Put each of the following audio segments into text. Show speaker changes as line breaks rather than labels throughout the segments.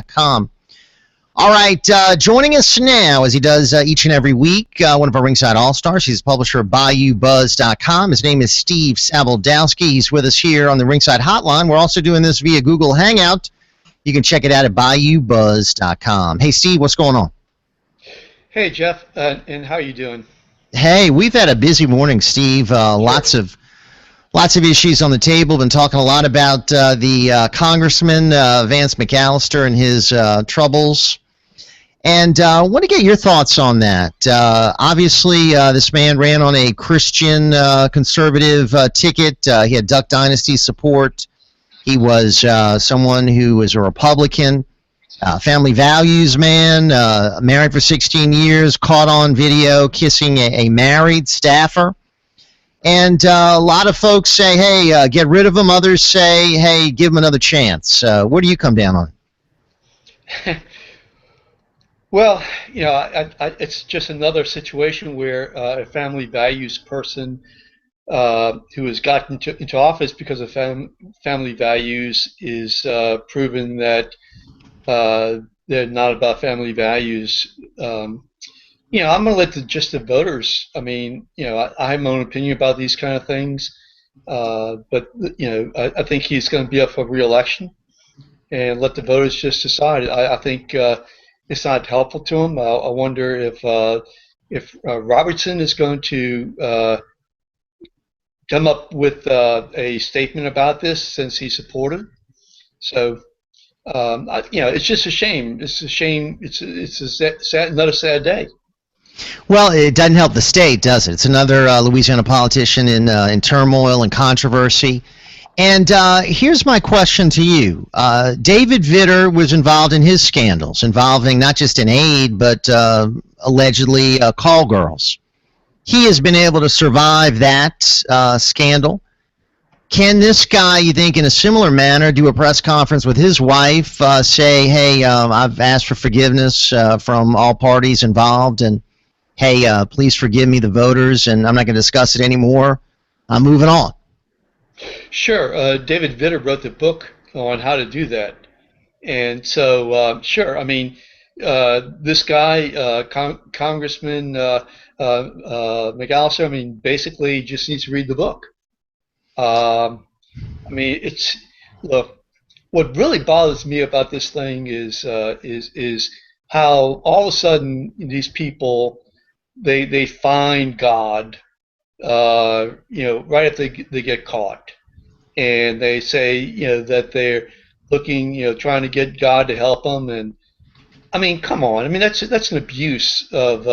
ringside.com. All right, joining us now, as he does each and every week, one of our Ringside All-Stars. He's the publisher of BayouBuzz.com. His name is Steve Sabaldowski. He's with us here on the Ringside Hotline. We're also doing this via Google Hangout. You can check it out at BayouBuzz.com. Hey, Steve, what's going on?
Hey, Jeff, and how are you doing?
Hey, we've had a busy morning, Steve. Lots of issues on the table. Been talking a lot about the Congressman Vance McAllister and his troubles. And I want to get your thoughts on that. Obviously, this man ran on a Christian conservative ticket. He had Duck Dynasty support. He was someone who was a Republican, family values man, married for 16 years, caught on video kissing a married staffer. And a lot of folks say, hey, get rid of him. Others say, hey, give him another chance. Where do you come down on?
Well, you know, it's just another situation where a family values person who has gotten into office because of family values is proven that they're not about family values. You know, I'm going to let the voters, I mean, you know, I have my own opinion about these kind of things, but, you know, I think he's going to be up for re-election and let the voters just decide. I think it's not helpful to him. I wonder if Robertson is going to come up with a statement about this since he supported. So, you know, it's just a shame. It's a shame. It's another sad day.
Well, it doesn't help the state, does it? It's another Louisiana politician in turmoil and controversy. And here's my question to you. David Vitter was involved in his scandals, involving not just an aide, but allegedly call girls. He has been able to survive that scandal. Can this guy, you think, in a similar manner, do a press conference with his wife, say, hey, I've asked for forgiveness from all parties involved, and hey, please forgive me, the voters, and I'm not going to discuss it anymore. I'm moving on.
Sure. David Vitter wrote the book on how to do that. And so, sure, I mean, this guy, Congressman McAllister, I mean, basically just needs to read the book. I mean, look, what really bothers me about this thing is how all of a sudden these people, they find God, you know, right after they get caught, and they say, you know, that they're looking, you know, trying to get God to help them. And I mean, come on, I mean, that's an abuse of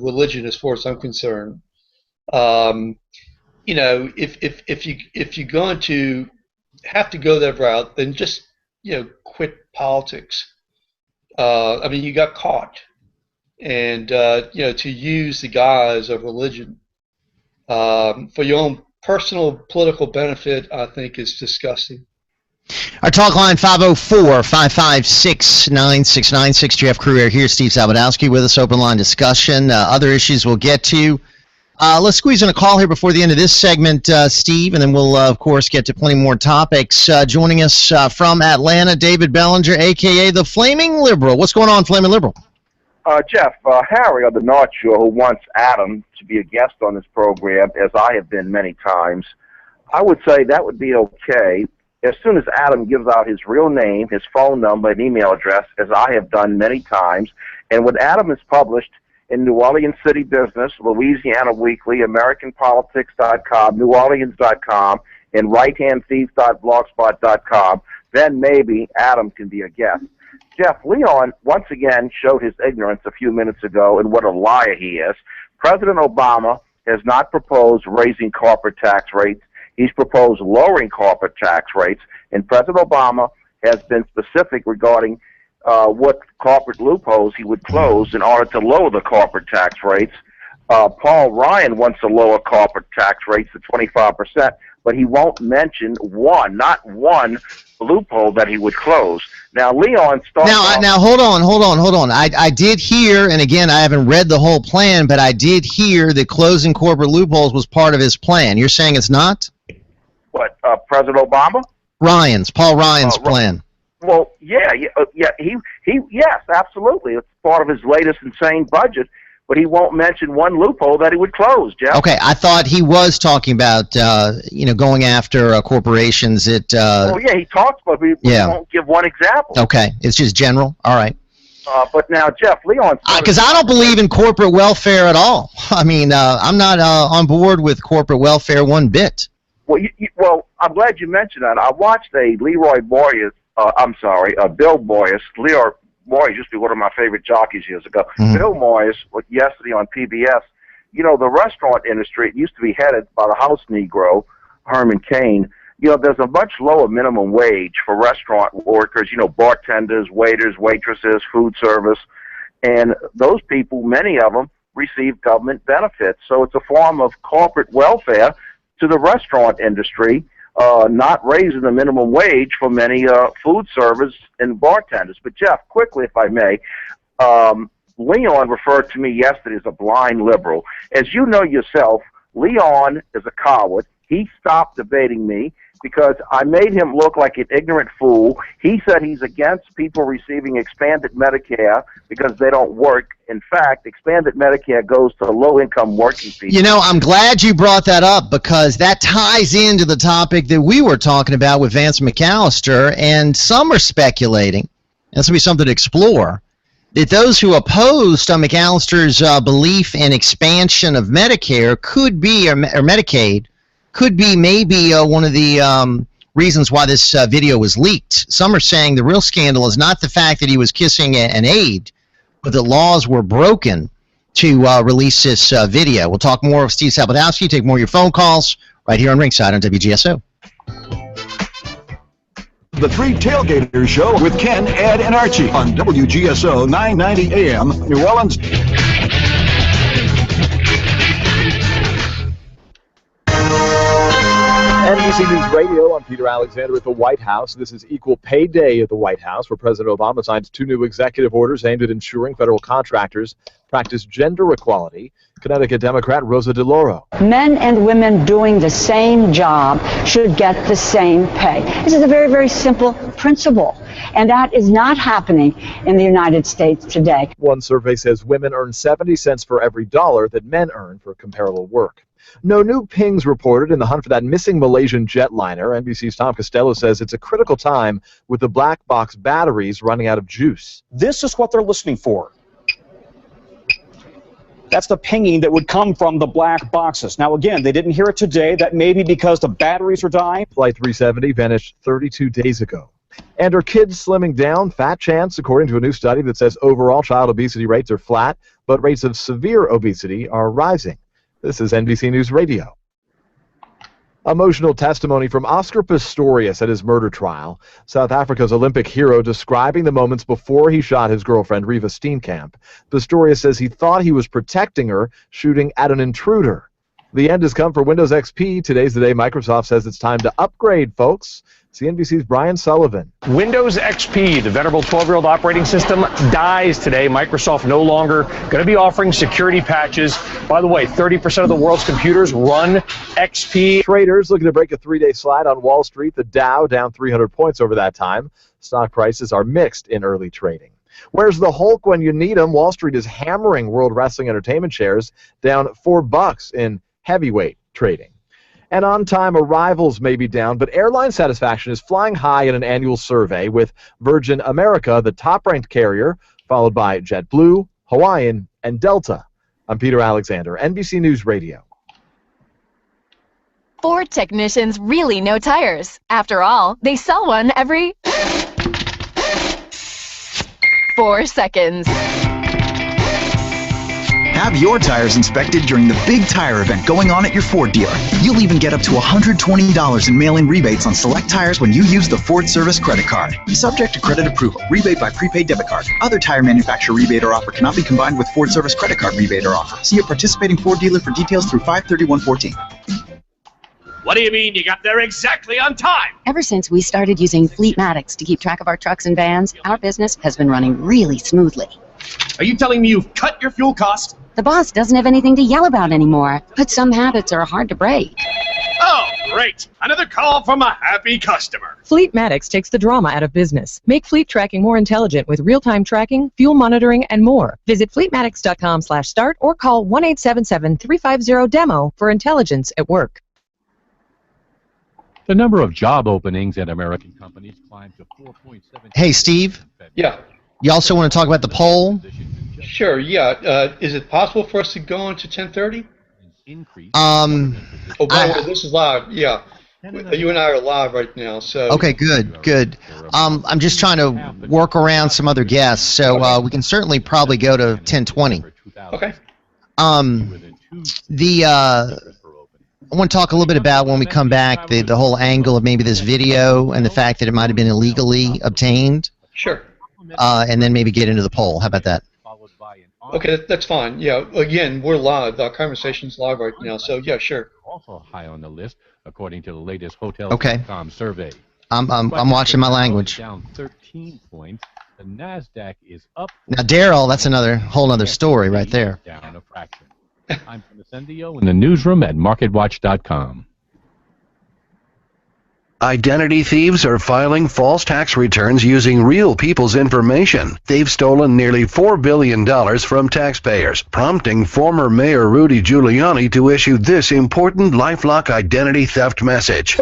religion as far as I'm concerned. You know, if you're going to have to go that route, then just, you know, quit politics. I mean, you got caught, and you know, to use the guise of religion for your own personal political benefit, I think is disgusting.
Our talk line, 504-556-9696. Jeff Crouere here, Steve Sabaldowski with us, open line discussion. Other issues we'll get to. Let's squeeze in a call here before the end of this segment, Steve, and then we'll, of course, get to plenty more topics. Joining us from Atlanta, David Bellinger, a.k.a. the Flaming Liberal. What's going on, Flaming Liberal?
Jeff, Harry of the North Shore, who wants Adam to be a guest on this program, as I have been many times, I would say that would be okay as soon as Adam gives out his real name, his phone number, and email address, as I have done many times. And when Adam is published in New Orleans City Business, Louisiana Weekly, AmericanPolitics.com, NewOrleans.com, and RightHandThief.blogspot.com, then maybe Adam can be a guest. Jeff, Leon once again showed his ignorance a few minutes ago, and what a liar he is. President Obama has not proposed raising corporate tax rates. He's proposed lowering corporate tax rates, and President Obama has been specific regarding what corporate loopholes he would close in order to lower the corporate tax rates. Paul Ryan wants to lower corporate tax rates to 25%, but he won't mention not one loophole that he would close. Now, Leon starts
Now, hold on. I did hear, and again, I haven't read the whole plan, but I did hear that closing corporate loopholes was part of his plan. You're saying it's not?
What, President Obama?
Paul Ryan's plan.
Well, yeah, yes, absolutely. It's part of his latest insane budget, but he won't mention one loophole that he would close, Jeff.
Okay, I thought he was talking about, going after corporations that...
Oh, yeah, he talks, but he won't give one example.
Okay, it's just general? All right.
But now, Jeff, Leon...
Because I don't believe in corporate welfare at all. I mean, I'm not on board with corporate welfare one bit.
Well, I'm glad you mentioned that. I watched a Bill Moyes. Leroy Moyes used to be one of my favorite jockeys years ago.
Mm-hmm.
Bill Moyes, yesterday on PBS, the restaurant industry, it used to be headed by the house Negro, Herman Cain. There's a much lower minimum wage for restaurant workers, bartenders, waiters, waitresses, food service. And those people, many of them, receive government benefits. So it's a form of corporate welfare to the restaurant industry, not raising the minimum wage for many food service and bartenders. But, Jeff, quickly, if I may, Leon referred to me yesterday as a blind liberal. As you know yourself, Leon is a coward. He stopped debating me because I made him look like an ignorant fool. He said he's against people receiving expanded Medicare because they don't work. In fact, expanded Medicare goes to low-income working people.
I'm glad you brought that up because that ties into the topic that we were talking about with Vance McAllister, and some are speculating, and this will be something to explore, that those who opposed McAllister's belief in expansion of Medicare could be, or Medicaid, could be maybe one of the reasons why this video was leaked. Some are saying the real scandal is not the fact that he was kissing an aide, but the laws were broken to release this video. We'll talk more with Steve Sapolsky, take more of your phone calls right here on Ringside on WGSO.
The Three Tailgaters Show with Ken, Ed, and Archie on WGSO 990 AM, New Orleans.
NBC News Radio, I'm Peter Alexander at the White House. This is Equal Pay Day at the White House, where President Obama signed 2 new executive orders aimed at ensuring federal contractors practice gender equality. Connecticut Democrat Rosa DeLauro.
Men and women doing the same job should get the same pay. This is a very, very simple principle, and that is not happening in the United States today.
One survey says women earn 70 cents for every dollar that men earn for comparable work. No new pings reported in the hunt for that missing Malaysian jetliner. NBC's Tom Costello says it's a critical time with the black box batteries running out of juice.
This is what they're listening for. That's the pinging that would come from the black boxes. Now, again, they didn't hear it today. That may be because the batteries are dying.
Flight 370 vanished 32 days ago. And are kids slimming down? Fat chance, according to a new study that says overall child obesity rates are flat, but rates of severe obesity are rising. This is NBC News Radio. Emotional testimony from Oscar Pistorius at his murder trial. South Africa's Olympic hero describing the moments before he shot his girlfriend, Reeva Steenkamp. Pistorius says he thought he was protecting her, shooting at an intruder. The end has come for Windows XP. Today's the day Microsoft says it's time to upgrade, folks. CNBC's Brian Sullivan.
Windows XP, the venerable 12-year-old operating system, dies today. Microsoft no longer going to be offering security patches. By the way, 30% of the world's computers run XP.
Traders looking to break a 3-day slide on Wall Street. The Dow down 300 points over that time. Stock prices are mixed in early trading. Where's the Hulk when you need him? Wall Street is hammering World Wrestling Entertainment shares down $4 in heavyweight trading. And on-time arrivals may be down, but airline satisfaction is flying high in an annual survey, with Virgin America the top-ranked carrier, followed by JetBlue, Hawaiian, and Delta. I'm Peter Alexander, NBC News Radio.
Ford technicians really know tires. After all, they sell one every 4 seconds.
Have your tires inspected during the big tire event going on at your Ford dealer. You'll even get up to $120 in mail-in rebates on select tires when you use the Ford Service credit card. Subject to credit approval. Rebate by prepaid debit card. Other tire manufacturer rebate or offer cannot be combined with Ford Service credit card rebate or offer. See a participating Ford dealer for details through 5/31/14.
What do you mean you got there exactly on time?
Ever since we started using Fleetmatics to keep track of our trucks and vans, our business has been running really smoothly.
Are you telling me you've cut your fuel cost?
The boss doesn't have anything to yell about anymore, but some habits are hard to break.
Oh, Great. Another call from a happy customer.
Fleetmatics takes the drama out of business. Make fleet tracking more intelligent with real-time tracking, fuel monitoring, and more. Visit fleetmatics.com/start or call 1-877-350-DEMO for intelligence at work.
The number of job openings at American companies climbed to 4.7.
Hey, Steve.
Yeah.
You also want to talk about the poll?
Sure. Yeah. Is it possible for us to go into 10:30? Oh, by the way, this is live. Yeah. You and I are live right now. So.
Okay, good. I'm just trying to work around some other guests, so we can certainly probably go to 10:20.
Okay.
I want to talk a little bit about, when we come back, the whole angle of maybe this video and the fact that it might have been illegally obtained.
Sure.
And then maybe get into the poll. How about that?
Okay, that's fine. Yeah, again, we're live. Our conversation's live right now, so yeah, sure.
Also high on the list, according to the latest Hotels.com survey.
I'm watching my language.
Down 13 points. The NASDAQ is up.
Now, Daryl, that's another whole other story right there.
Down a fraction. I'm Incendio in the newsroom at MarketWatch.com.
Identity thieves are filing false tax returns using real people's information. They've stolen nearly $4 billion from taxpayers, prompting former Mayor Rudy Giuliani to issue this important LifeLock identity theft message.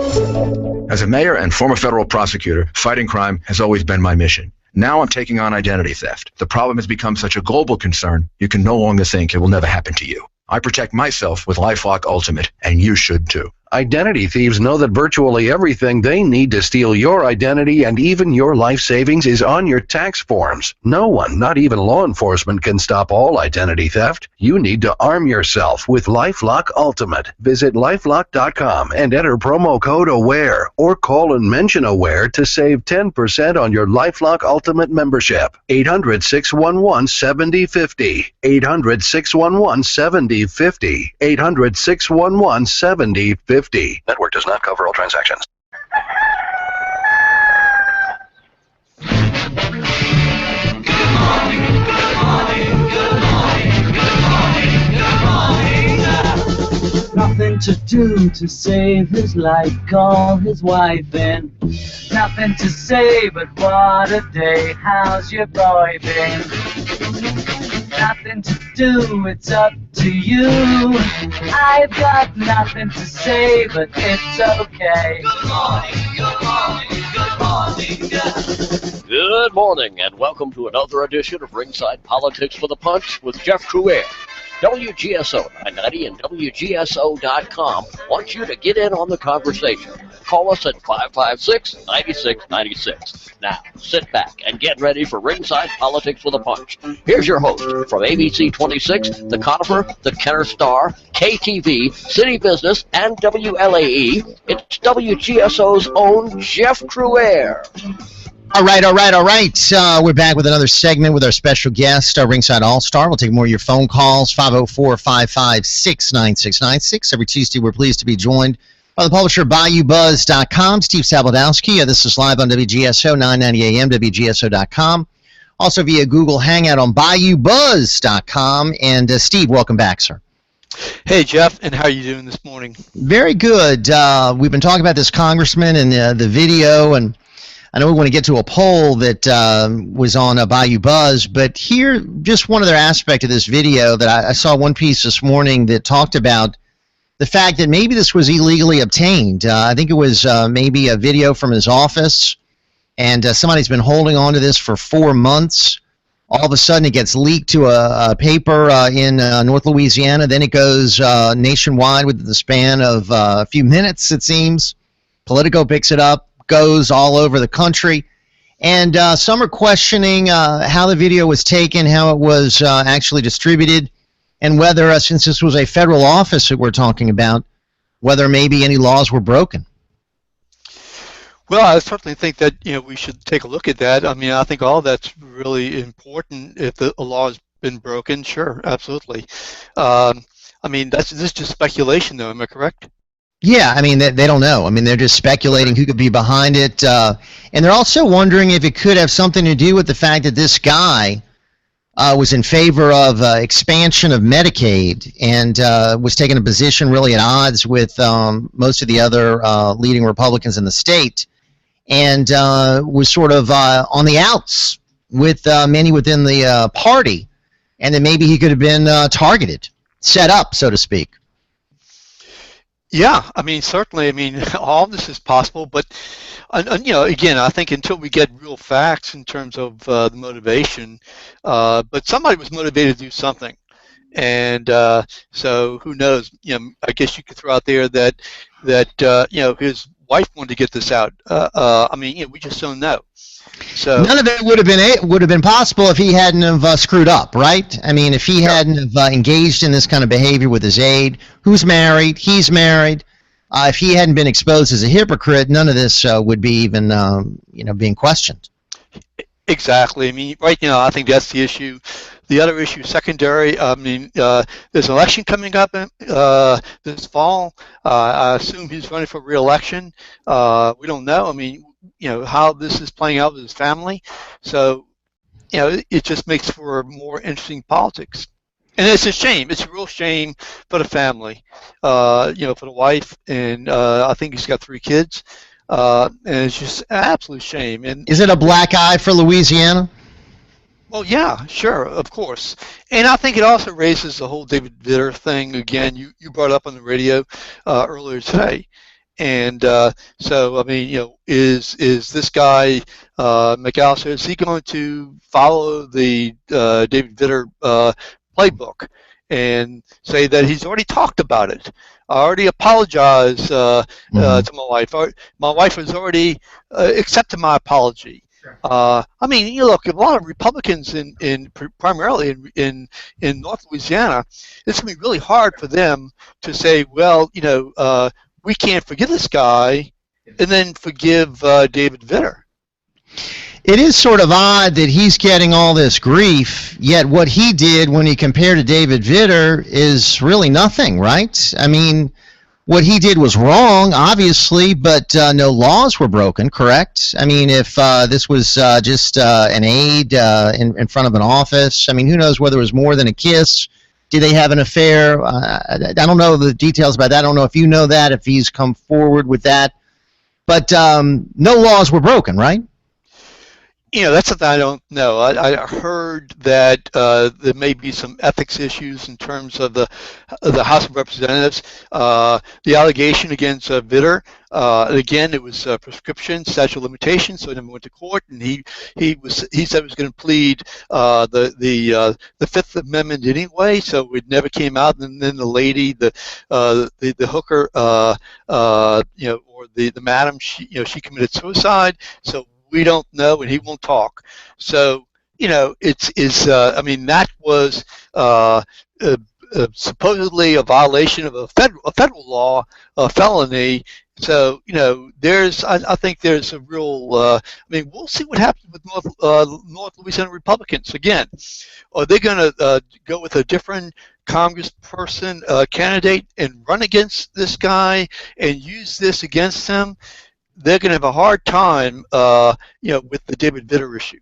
As a mayor and former federal prosecutor, fighting crime has always been my mission. Now I'm taking on identity theft. The problem has become such a global concern, you can no longer think it will never happen to you. I protect myself with LifeLock Ultimate, and you should too.
Identity thieves know that virtually everything they need to steal your identity and even your life savings is on your tax forms. No one, not even law enforcement, can stop all identity theft. You need to arm yourself with LifeLock Ultimate. Visit LifeLock.com and enter promo code AWARE or call and mention AWARE to save 10% on your LifeLock Ultimate membership. 800-611-7050. 800-611-7050. 800-611-7050.
Network does not cover all transactions.
Nothing to do to save his life, call his wife in. Nothing to say but what a day, how's your boy been? Nothing to do, it's up to you. I've got nothing to say, but it's okay.
Good morning, good morning, good morning. Good morning, and welcome to another edition of Ringside Politics for the Punch with Jeff Crouere. WGSO 990 and WGSO.com wants you to get in on the conversation. Call us at 556-9696. Now, sit back and get ready for Ringside Politics with a Punch. Here's your host from ABC 26, the Conifer, the Kenner Star, KTV, City Business, and WLAE. It's WGSO's own Jeff Crouere.
All right. We're back with another segment with our special guest, our Ringside All-Star. We'll take more of your phone calls, 504-556-9696. Every Tuesday, we're pleased to be joined by the publisher BayouBuzz.com, Steve Sabodowski. This is live on WGSO, 990 AM, WGSO.com. Also via Google Hangout on BayouBuzz.com. And Steve, welcome back, sir.
Hey, Jeff, and how are you doing this morning?
Very good. We've been talking about this congressman and the video, and I know we want to get to a poll that was on Bayou Buzz, but here, just one other aspect of this video that I saw one piece this morning that talked about the fact that maybe this was illegally obtained. I think it was maybe a video from his office, and somebody's been holding on to this for 4 months. All of a sudden, it gets leaked to a paper in North Louisiana. Then it goes nationwide within the span of a few minutes, it seems. Politico picks it up. Goes all over the country, and some are questioning how the video was taken, how it was actually distributed, and whether, since this was a federal office that we're talking about, whether maybe any laws were broken.
Well, I certainly think that we should take a look at that. I mean, I think all that's really important. If the law has been broken, sure, absolutely. I mean, this is just speculation, though. Am I correct?
Yeah, I mean, they don't know. I mean, they're just speculating who could be behind it. And they're also wondering if it could have something to do with the fact that this guy was in favor of expansion of Medicaid and was taking a position really at odds with most of the other leading Republicans in the state, and was sort of on the outs with many within the party, and that maybe he could have been targeted, set up, so to speak.
Yeah, I mean, certainly. I mean, all this is possible, but again, I think until we get real facts in terms of the motivation, but somebody was motivated to do something, and so who knows? I guess you could throw out there that his wife wanted to get this out. I mean, we just don't know. So
none of it would have been possible if he hadn't have screwed up, right? I mean, if he hadn't have engaged in this kind of behavior with his aide, who's married, he's married. If he hadn't been exposed as a hypocrite, none of this would be even being questioned.
Exactly. I mean, right now, I think that's the issue. The other issue, secondary. I mean, there's an election coming up this fall. I assume he's running for re-election. We don't know. I mean, how this is playing out with his family. So, it just makes for more interesting politics. And it's a shame. It's a real shame for the family, for the wife. And I think he's got 3 kids. And it's just an absolute shame. And
is it a black eye for Louisiana?
Well, yeah, sure, of course. And I think it also raises the whole David Vitter thing again. You brought up on the radio earlier today. And so, I mean, is this guy McAllister? Is he going to follow the David Vitter playbook and say that he's already talked about it? I already apologized to my wife. My wife has already accepted my apology. I mean, look, a lot of Republicans primarily in North Louisiana, it's going to be really hard for them to say, well, we can't forgive this guy and then forgive David Vitter.
It is sort of odd that he's getting all this grief, yet what he did when he compared to David Vitter is really nothing, right? I mean, what he did was wrong, obviously, but no laws were broken, correct? I mean, if this was just an aide in front of an office, I mean, who knows whether it was more than a kiss? Did they have an affair? I don't know the details about that. I don't know if you know that, if he's come forward with that. But no laws were broken, right?
That's something I don't know. I heard that there may be some ethics issues in terms of the House of Representatives. The allegation against Vitter, again, it was prescription, statute of limitations, so he never went to court, and he said he was going to plead the Fifth Amendment anyway, so it never came out. And then the lady, the hooker, or the madam, she committed suicide. So we don't know, and he won't talk. So, I mean, that was supposedly a violation of a federal law, a felony. So, I think there's a real, I mean, we'll see what happens with North Louisiana Republicans. Again, are they going to go with a different congressperson candidate and run against this guy and use this against him? They're going to have a hard time, with the David Vitter issue.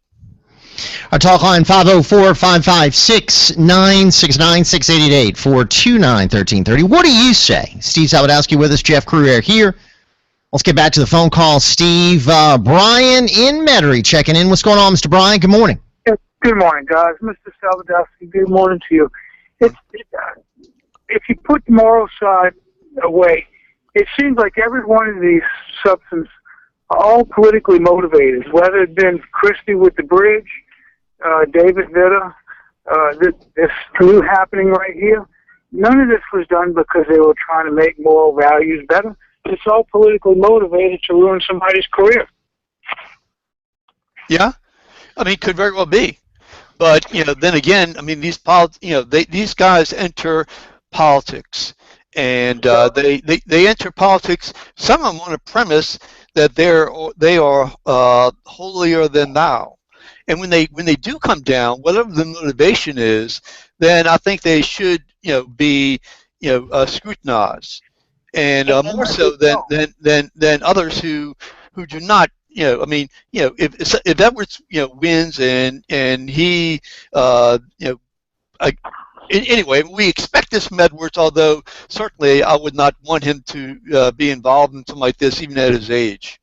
Our talk line 504-556-9699, 688-429-1330. What do you say? Steve Zawodowski with us, Jeff Crouere here. Let's get back to the phone call. Steve, Brian in Metairie checking in. What's going on, Mr. Brian? Good morning.
Good morning, guys. Mr. Zawodowski, good morning to you. If you put the moral side away, it seems like every one of these substances are all politically motivated, whether it's been Christie with the bridge, David Vitter, this new happening right here. None of this was done because they were trying to make moral values better. It's all politically motivated to ruin somebody's career.
Yeah, I mean, could very well be. But, then again, I mean, these guys enter politics. And they enter politics. Some of them on a premise that they are holier than thou. And when they do come down, whatever the motivation is, then I think they should be scrutinized, and more so than others who do not I mean, if Edwards, wins and he, anyway, we expect this from Edwards, although certainly I would not want him to be involved in something like this, even at his age.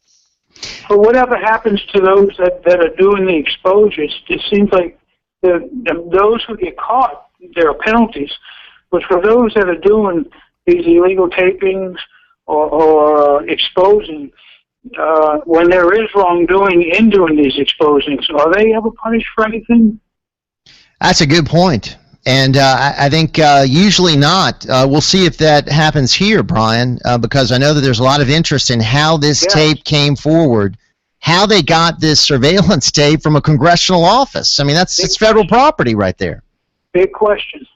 But whatever happens to those that are doing the exposures, it seems like those who get caught, there are penalties. But for those that are doing these illegal tapings or exposing, when there is wrongdoing in doing these exposings, are they ever punished for anything?
That's a good point. And I think usually not. We'll see if that happens here, Brian, because I know that there's a lot of interest in how this tape came forward, how they got this surveillance tape from a congressional office. I mean, it's federal property right there.
Big question.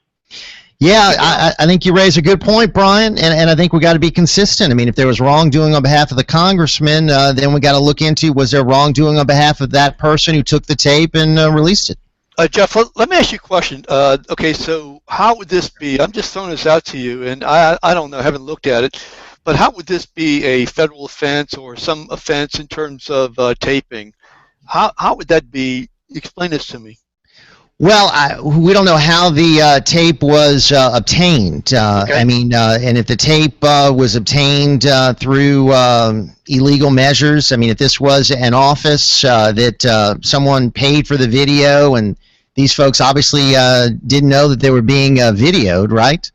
Yeah, I think you raise a good point, Brian, and I think we got to be consistent. I mean, if there was wrongdoing on behalf of the congressman, then we got to look into, was there wrongdoing on behalf of that person who took the tape and released it?
Jeff, let me ask you a question. Okay, so how would this be? I'm just throwing this out to you, and I don't know, I haven't looked at it, but how would this be a federal offense or some offense in terms of taping? How would that be? Explain this to me.
Well, we don't know how the tape was obtained. Okay. I mean, and if the tape was obtained through illegal measures, I mean, if this was an office that someone paid for the video, and these folks obviously didn't know that they were being videoed, right?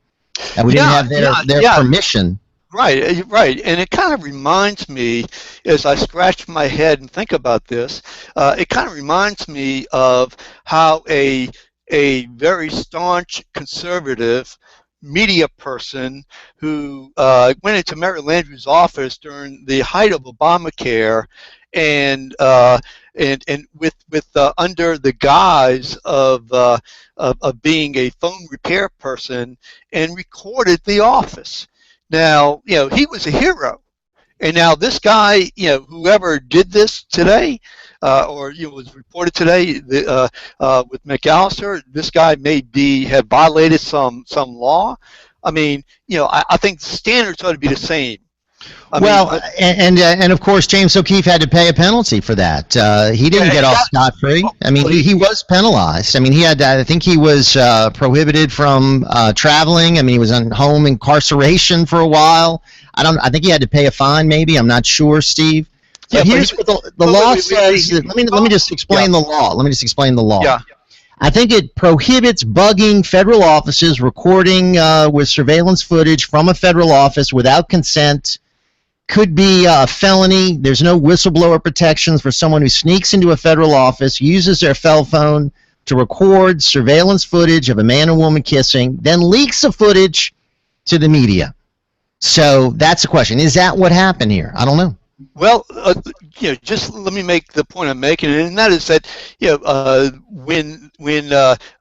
And we didn't have their permission.
Right, and it kind of reminds me, as I scratch my head and think about this, it kind of reminds me of how a very staunch conservative media person who went into Mary Landrieu's office during the height of Obamacare, and with under the guise of being a phone repair person, and recorded the office. Now, he was a hero, and now this guy, whoever did this today, or was reported today with McAllister, this guy may have violated some law. I mean, I think the standards ought to be the same.
And of course, James O'Keefe had to pay a penalty for that. He didn't get off scot-free. I mean, he was penalized. I mean, I think he was prohibited from traveling. I mean, he was on home incarceration for a while. I think he had to pay a fine, maybe. I'm not sure, Steve. But here's what the law says. Let me just explain the law. Let me just explain the law. Yeah. I think it prohibits bugging federal offices, recording with surveillance footage from a federal office without consent. Could be a felony. There's no whistleblower protections for someone who sneaks into a federal office, uses their cell phone to record surveillance footage of a man and woman kissing, then leaks the footage to the media. So that's the question. Is that what happened here? I don't know.
Well, just let me make the point I'm making, and that is that when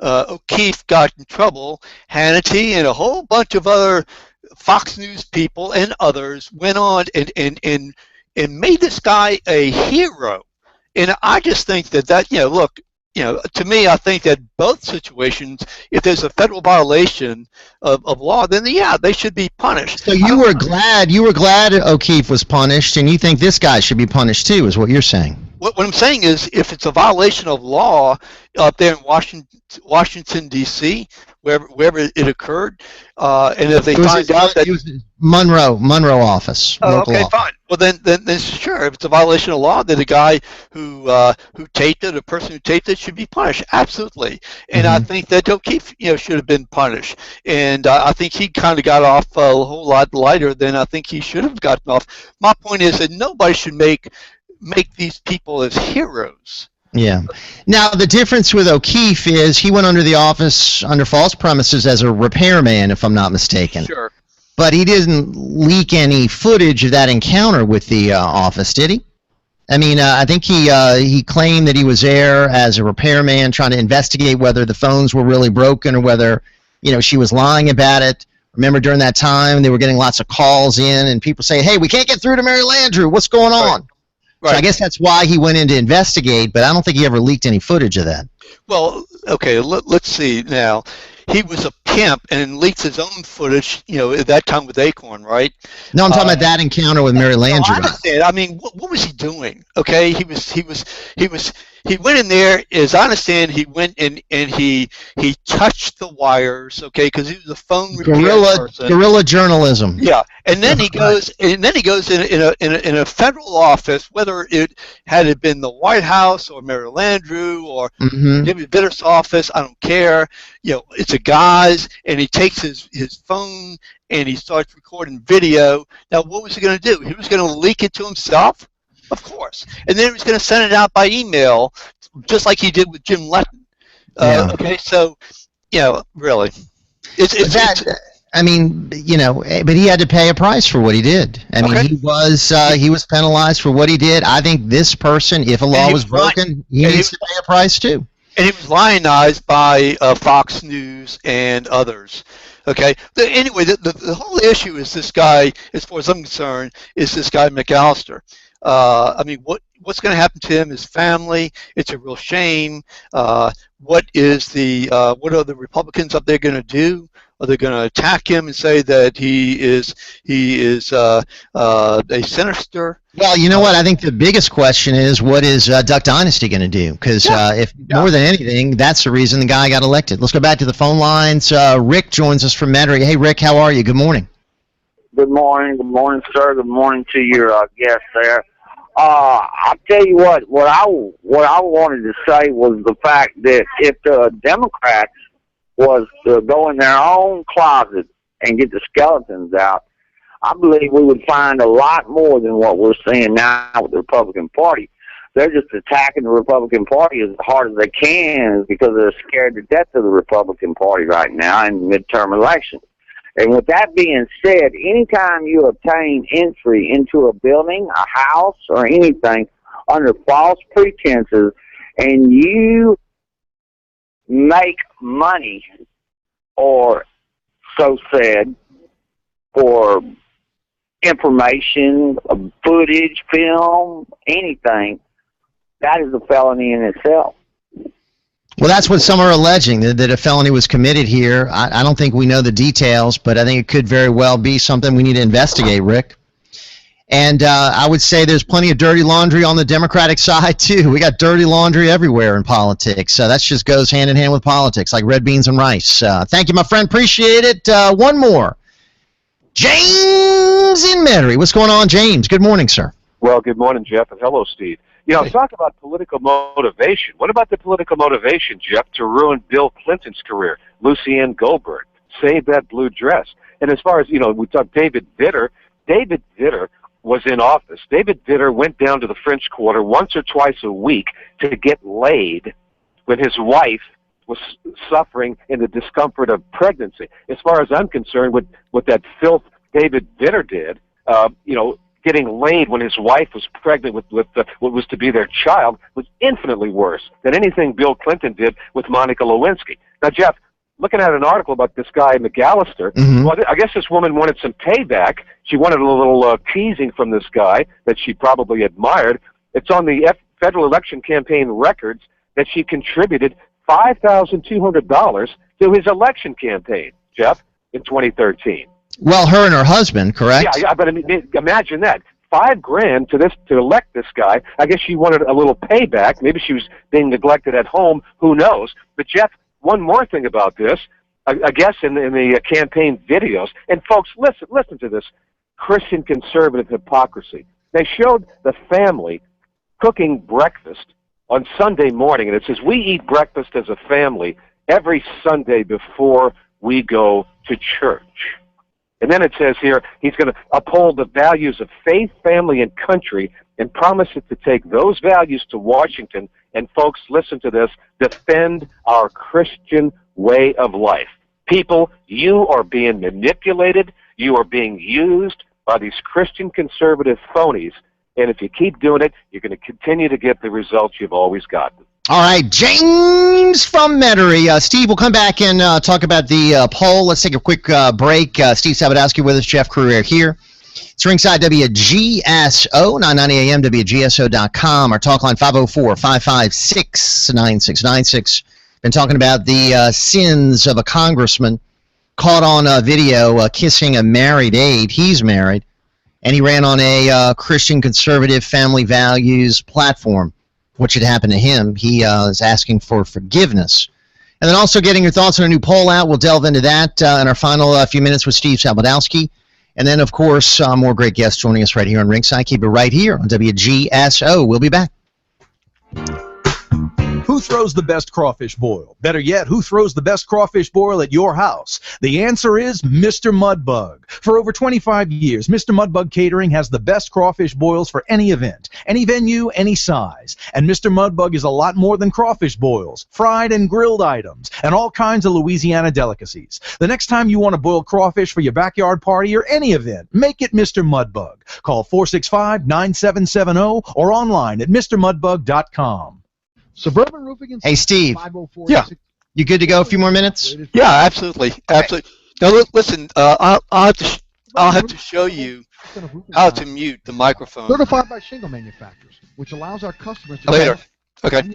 O'Keefe got in trouble, Hannity and a whole bunch of other Fox News people and others went on and made this guy a hero. And I just think that look, to me, I think that both situations, if there's a federal violation of law, then they should be punished.
So you were glad O'Keefe was punished, and you think this guy should be punished too, is what you're saying?
What I'm saying is, if it's a violation of law up there in Washington D.C., wherever it occurred, and if they find out that
Monroe office.
Oh, okay, office. Fine. Well, then sure. If it's a violation of law, then the guy who taped it, the person who taped it, should be punished. Absolutely. And I think that O'Keefe, should have been punished. And I think he kind of got off a whole lot lighter than I think he should have gotten off. My point is that nobody should make these people as heroes.
Yeah. Now, the difference with O'Keefe is he went under the office under false premises as a repairman, if I'm not mistaken.
Sure.
But he didn't leak any footage of that encounter with the office, did he? I mean, I think he claimed that he was there as a repairman trying to investigate whether the phones were really broken or whether, she was lying about it. Remember, during that time, they were getting lots of calls in and people saying, hey, we can't get through to Mary Landrieu. What's going on? Right. So I guess that's why he went in to investigate, but I don't think he ever leaked any footage of that.
Well, okay, let's see now. he was a pimp and leaked his own footage, at that time with Acorn, right?
No, I'm talking about that encounter with Mary Landry.
I understand. I mean, what was he doing? Okay, he went in there. As I understand, he went in and he touched the wires. Okay, because he was a phone repair person.
Guerrilla journalism.
Yeah, and then he goes in a federal office, whether it had been the White House or Mary Landry or David Vitter's office, I don't care. It's a guy's, and he takes his phone and he starts recording video. Now, what was he going to do? He was going to leak it to himself, of course, and then he was going to send it out by email, just like he did with Jim Letton. Okay, so really,
I mean, but he had to pay a price for what he did. I mean, he was penalized for what he did. I think this person, if a law was broken, he needs to pay a price too.
And he was lionized by Fox News and others. Okay. Anyway, the whole issue is this guy, as far as I'm concerned, is this guy McAllister. I mean, what's going to happen to him? His family? It's a real shame. What are the Republicans up there going to do? Are they going to attack him and say that he is a sinister?
Well, you know what? I think the biggest question is, what is Duck Dynasty going to do? Because more than anything, that's the reason the guy got elected. Let's go back to the phone lines. Rick joins us from Metairie. Hey, Rick, how are you? Good morning.
Good morning, sir. Good morning to your guest there. I'll tell you what I wanted to say was the fact that if the Democrats was to go in their own closet and get the skeletons out, I believe we would find a lot more than what we're seeing now with the Republican Party. They're just attacking the Republican Party as hard as they can because they're scared to death of the Republican Party right now in midterm elections. And with that being said, anytime you obtain entry into a building, a house, or anything under false pretenses, and you make money, or so said, for information, footage, film, anything, that is a felony in itself.
Well, that's what some are alleging, that a felony was committed here. I don't think we know the details, but I think it could very well be something we need to investigate, Rick. And I would say there's plenty of dirty laundry on the Democratic side, too. We got dirty laundry everywhere in politics. That just goes hand in hand with politics, like red beans and rice. Thank you, my friend. Appreciate it. One more. James in Metairie. What's going on, James? Good morning, sir.
Well, good morning, Jeff, and hello, Steve. Talk about political motivation. What about the political motivation, Jeff, to ruin Bill Clinton's career? Lucianne Goldberg, save that blue dress. And as far as, we talk David Vitter. David Vitter was in office. David Vitter went down to the French Quarter once or twice a week to get laid when his wife was suffering in the discomfort of pregnancy. As far as I'm concerned, what that filth David Vitter did, getting laid when his wife was pregnant with what was to be their child was infinitely worse than anything Bill Clinton did with Monica Lewinsky. Now, Jeff, looking at an article about this guy McAllister, well, I guess this woman wanted some payback. She wanted a little teasing from this guy that she probably admired. It's on the Federal Election Campaign records that she contributed $5,200 to his election campaign, Jeff, in 2013.
Well, her and her husband, correct?
Yeah, but imagine that. $5,000 to elect this guy. I guess she wanted a little payback. Maybe she was being neglected at home. Who knows? But Jeff, one more thing about this. I guess in the campaign videos, and folks, listen to this Christian conservative hypocrisy. They showed the family cooking breakfast on Sunday morning, and it says, we eat breakfast as a family every Sunday before we go to church. And then it says here, he's going to uphold the values of faith, family, and country and promises to take those values to Washington. And folks, listen to this, defend our Christian way of life. People, you are being manipulated. You are being used by these Christian conservative phonies. And if you keep doing it, you're going to continue to get the results you've always gotten.
All right, James from Metairie. Steve, we'll come back and talk about the poll. Let's take a quick break. Steve Sabadowski with us, Jeff Crouere here. It's Ringside WGSO, 990 AM, WGSO.com. Our talk line, 504-556-9696. Been talking about the sins of a congressman caught on video kissing a married aide. He's married, and he ran on a Christian conservative family values platform. What should happen to him? He is asking for forgiveness. And then also getting your thoughts on a new poll out. We'll delve into that in our final few minutes with Steve Sabodowski. And then, of course, more great guests joining us right here on Ringside. Keep it right here on WGSO. We'll be back.
Who throws the best crawfish boil? Better yet, who throws the best crawfish boil at your house? The answer is Mr. Mudbug. For over 25 years, Mr. Mudbug Catering has the best crawfish boils for any event, any venue, any size. And Mr. Mudbug is a lot more than crawfish boils, fried and grilled items, and all kinds of Louisiana delicacies. The next time you want to boil crawfish for your backyard party or any event, make it Mr. Mudbug. Call 465-9770 or online at mrmudbug.com.
Suburban Roofing and
Hey, Steve.
504
Yeah.
You good to go? A few more minutes?
Yeah, absolutely. Absolutely. Now, listen, I'll have to show you how to mute the microphone.
Certified by shingle manufacturers, which allows our customers to
Later. Okay.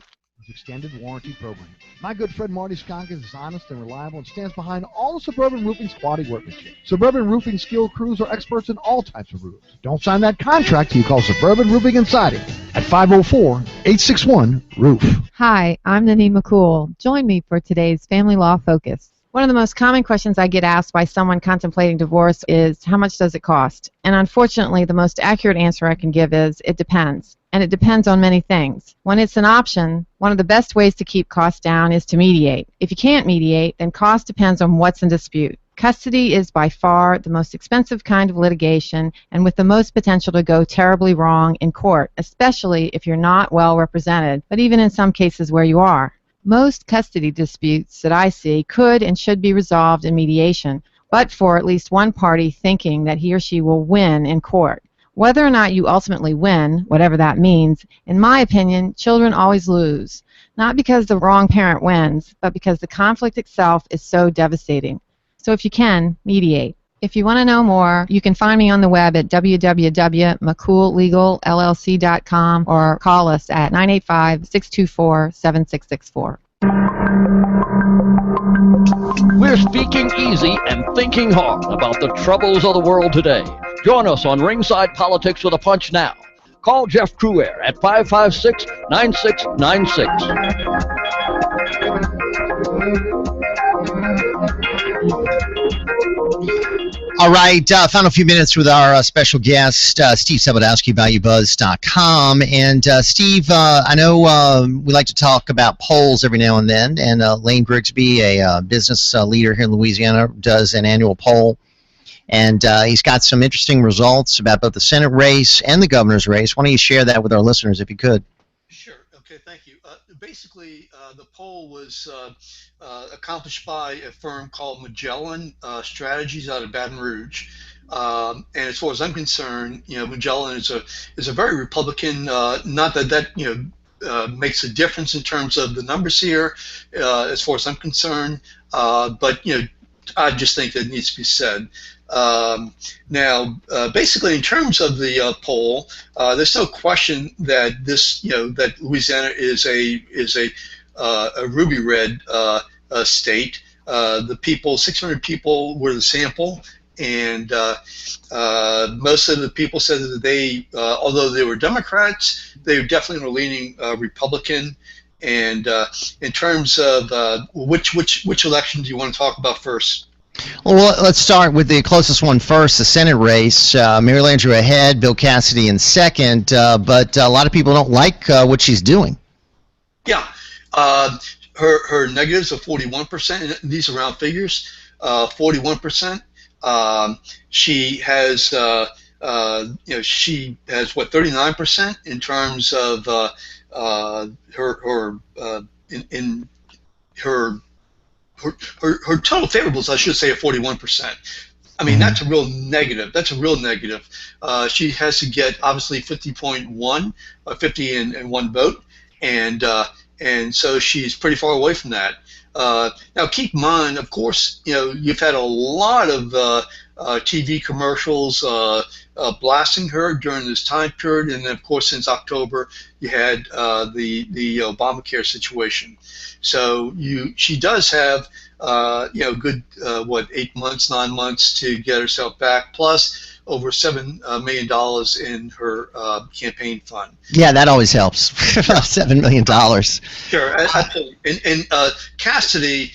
extended warranty program. My good friend Marty Scoggins is honest and reliable and stands behind all of Suburban Roofing's quality workmanship. Suburban Roofing skilled crews are experts in all types of roofs. Don't sign that contract till you call Suburban Roofing and Siding at 504-861-ROOF.
Hi, I'm Nanine McCool. Join me for today's Family Law Focus. One of the most common questions I get asked by someone contemplating divorce is, how much does it cost? And unfortunately, the most accurate answer I can give is, it depends. And it depends on many things. When it's an option, one of the best ways to keep costs down is to mediate. If you can't mediate, then cost depends on what's in dispute. Custody is by far the most expensive kind of litigation and with the most potential to go terribly wrong in court, especially if you're not well represented, but even in some cases where you are. Most custody disputes that I see could and should be resolved in mediation, but for at least one party thinking that he or she will win in court. Whether or not you ultimately win, whatever that means, in my opinion, children always lose. Not because the wrong parent wins, but because the conflict itself is so devastating. So if you can, mediate. If you want to know more, you can find me on the web at www.mccoollegalllc.com or call us at 985-624-7664.
We're speaking easy and thinking hard about the troubles of the world today. Join us on Ringside Politics with a Punch now. Call Jeff Crouer at 556-9696.
All right, final few minutes with our special guest, Steve Sabodowski, ValueBuzz.com. And Steve, I know we like to talk about polls every now and then, and Lane Grigsby, a business leader here in Louisiana, does an annual poll. And he's got some interesting results about both the Senate race and the governor's race. Why don't you share that with our listeners if you could?
Sure. Okay, thank you. Basically, the poll was accomplished by a firm called Magellan Strategies out of Baton Rouge. And as far as I'm concerned, Magellan is a very Republican. Not that makes a difference in terms of the numbers here, as far as I'm concerned. But I just think that it needs to be said. Basically, in terms of the poll, there's no question that that Louisiana is a ruby red state. The people, 600 people, were the sample, and most of the people said that they, although they were Democrats, they definitely were leaning Republican. And in terms of which election do you want to talk about first?
Well, let's start with the closest one first, the Senate race. Mary Landrieu ahead, Bill Cassidy in second, but a lot of people don't like what she's doing.
Yeah, her negatives are 41%. These are round figures. 41%. She has, she has what, 39% in terms of her total favorables, I should say, are 41%. I mean, that's a real negative. That's a real negative. She has to get, obviously, 50.1, 50 and one vote, and so she's pretty far away from that. Now, keep in mind, of course, you've had a lot of TV commercials blasting her during this time period, and then of course since October you had the Obamacare situation. So she does have good 8 months, 9 months to get herself back, plus over $7 million in her campaign fund.
Yeah, that always helps. $7 million.
Sure, absolutely. And Cassidy,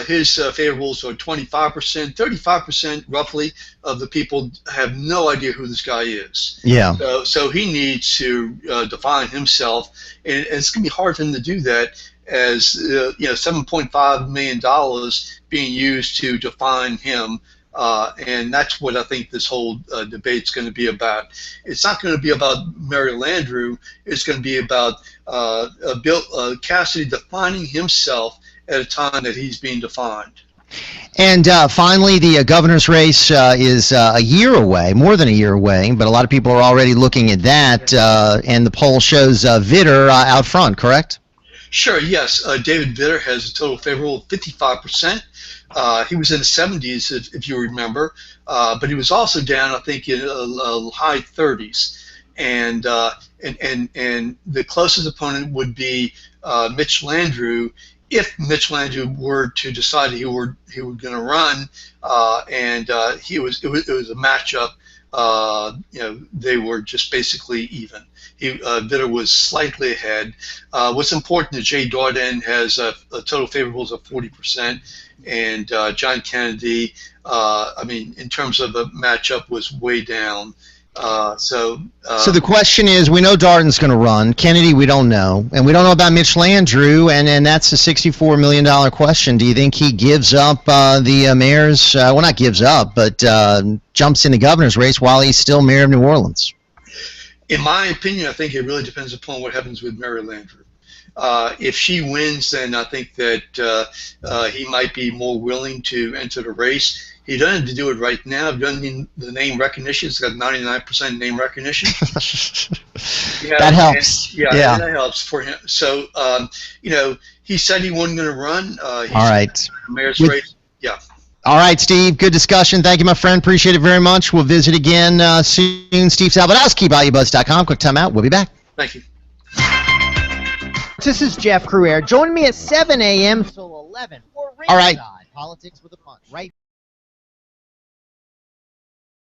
his favorables are 25%, 35% roughly of the people have no idea who this guy is.
Yeah.
So he needs to define himself, and it's going to be hard for him to do that as $7.5 million being used to define him. And that's what I think this whole debate's going to be about. It's not going to be about Mary Landrieu. It's going to be about Bill Cassidy defining himself at a time that he's being defined.
And finally, the governor's race is a year away, more than a year away, but a lot of people are already looking at that, and the poll shows Vitter out front, correct?
Sure, yes. David Vitter has a total favorable of 55%. He was in the 70s, if you remember, but he was also down, I think, in high 30s. And the closest opponent would be Mitch Landrieu, if Mitch Landrieu were to decide he were going to run, and it was a matchup. They were just basically even. Vitter was slightly ahead. What's important is Jay Darden has a total favorables of 40%, and John Kennedy, in terms of the matchup, was way down. So
the question is, we know Darden's going to run. Kennedy, we don't know. And we don't know about Mitch Landrieu, and that's a $64 million question. Do you think he gives up the mayor's, not gives up, but jumps in the governor's race while he's still mayor of New Orleans?
In my opinion, I think it really depends upon what happens with Mary Landrieu. If she wins, then I think that he might be more willing to enter the race. He doesn't have to do it right now. He doesn't need the name recognition. He's got 99% name recognition.
That helps.
And that helps for him. So, he said he wasn't going to run.
All right.
Mayor's race. Yeah.
All right, Steve. Good discussion. Thank you, my friend. Appreciate it very much. We'll visit again soon. Steve Salvadowski, BayouBuzz.com. Quick time out. We'll be back.
Thank you.
This is Jeff Crouere. Join me at 7 a.m. till 11 for Ringside Politics with a Punch. Right.